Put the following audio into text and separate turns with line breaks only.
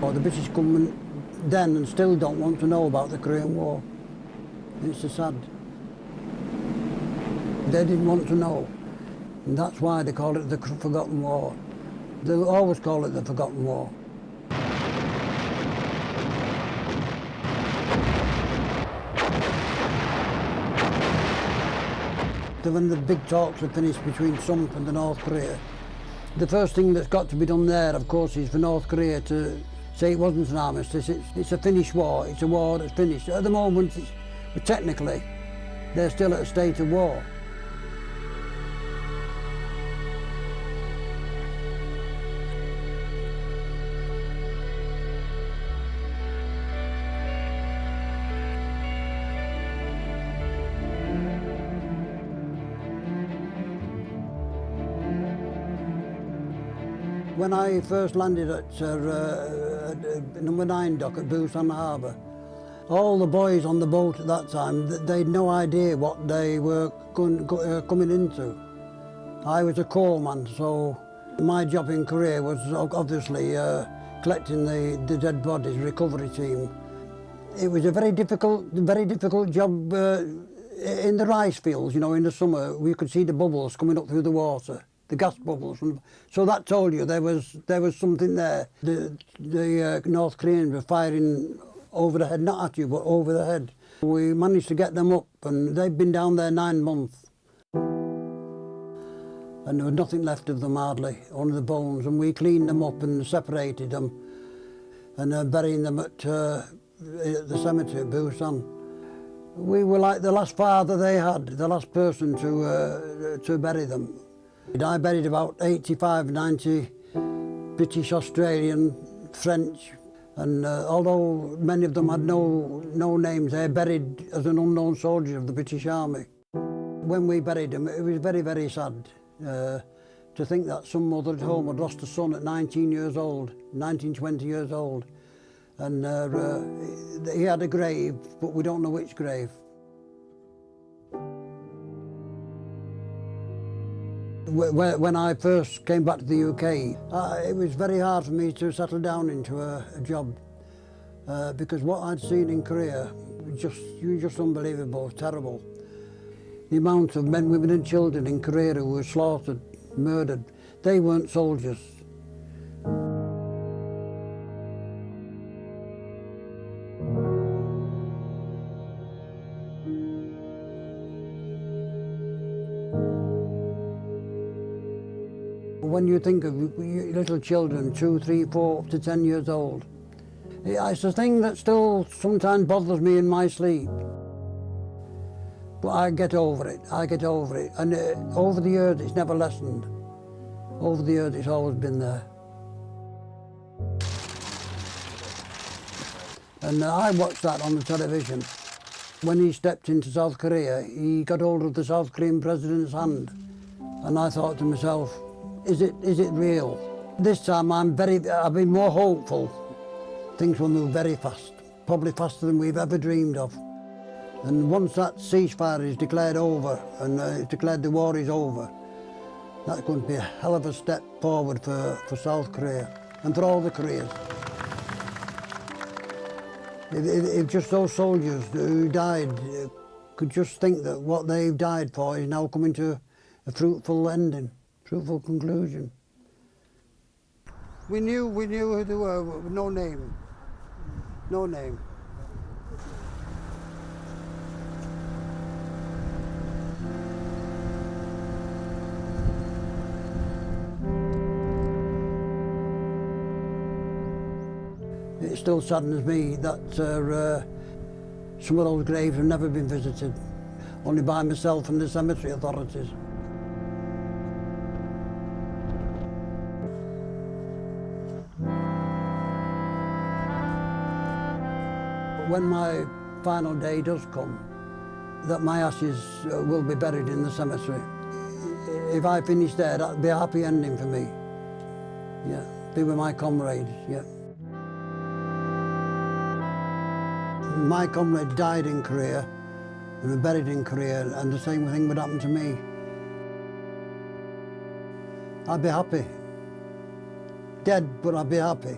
War. The British government then and still don't want to know about the Korean War. It's so sad. They didn't want to know. And that's why they call it the Forgotten War. They'll always call it the Forgotten War. When the big talks are finished between Trump and the North Korea, the first thing that's got to be done there, of course, is for North Korea to say it wasn't an armistice, it's a finished war, it's a war that's finished. At the moment, technically, they're still at a state of war. When I first landed at number 9 dock at Busan Harbour, all the boys on the boat at that time, they had no idea what they were coming into. I was a coalman, so my job in Korea was obviously collecting the dead bodies, recovery team. It was a very difficult job in the rice fields. You know, in the summer we could see the bubbles coming up through the water. The gas bubbles, so that told you there was something there. The North Koreans were firing over the head, not at you, but over the head. We managed to get them up, and they'd been down there 9 months. And there was nothing left of them hardly, only the bones, and we cleaned them up and separated them, and burying them at the cemetery at Busan. We were like the last father they had, the last person to bury them. I buried about 85, 90 British, Australian, French, and although many of them had no names, they're buried as an unknown soldier of the British Army. When we buried them, it was very, very sad to think that some mother at home had lost a son at 19 years old, 19, 20 years old, and he had a grave, but we don't know which grave. When I first came back to the UK, it was very hard for me to settle down into a job because what I'd seen in Korea was just unbelievable, terrible. The amount of men, women and children in Korea who were slaughtered, murdered, they weren't soldiers. When you think of little children, 2, 3, 4, up to 10 years old, it's a thing that still sometimes bothers me in my sleep. But I get over it, And over the years, it's never lessened. Over the years, it's always been there. And I watched that on the television. When he stepped into South Korea, he got hold of the South Korean president's hand. And I thought to myself, is it real? This time I've been more hopeful. Things will move very fast, probably faster than we've ever dreamed of. And once that ceasefire is declared over and it's declared the war is over, that's going to be a hell of a step forward for South Korea and for all the Koreas. If just those soldiers who died could just think that what they've died for is now coming to a fruitful ending. Truthful conclusion. We knew who they were, with no name. No name. It still saddens me that some of those graves have never been visited, only by myself and the cemetery authorities. When my final day does come, that my ashes will be buried in the cemetery. If I finish there, that'd be a happy ending for me. Yeah, be with my comrades, yeah. My comrades died in Korea and were buried in Korea, and the same thing would happen to me. I'd be happy. Dead, but I'd be happy.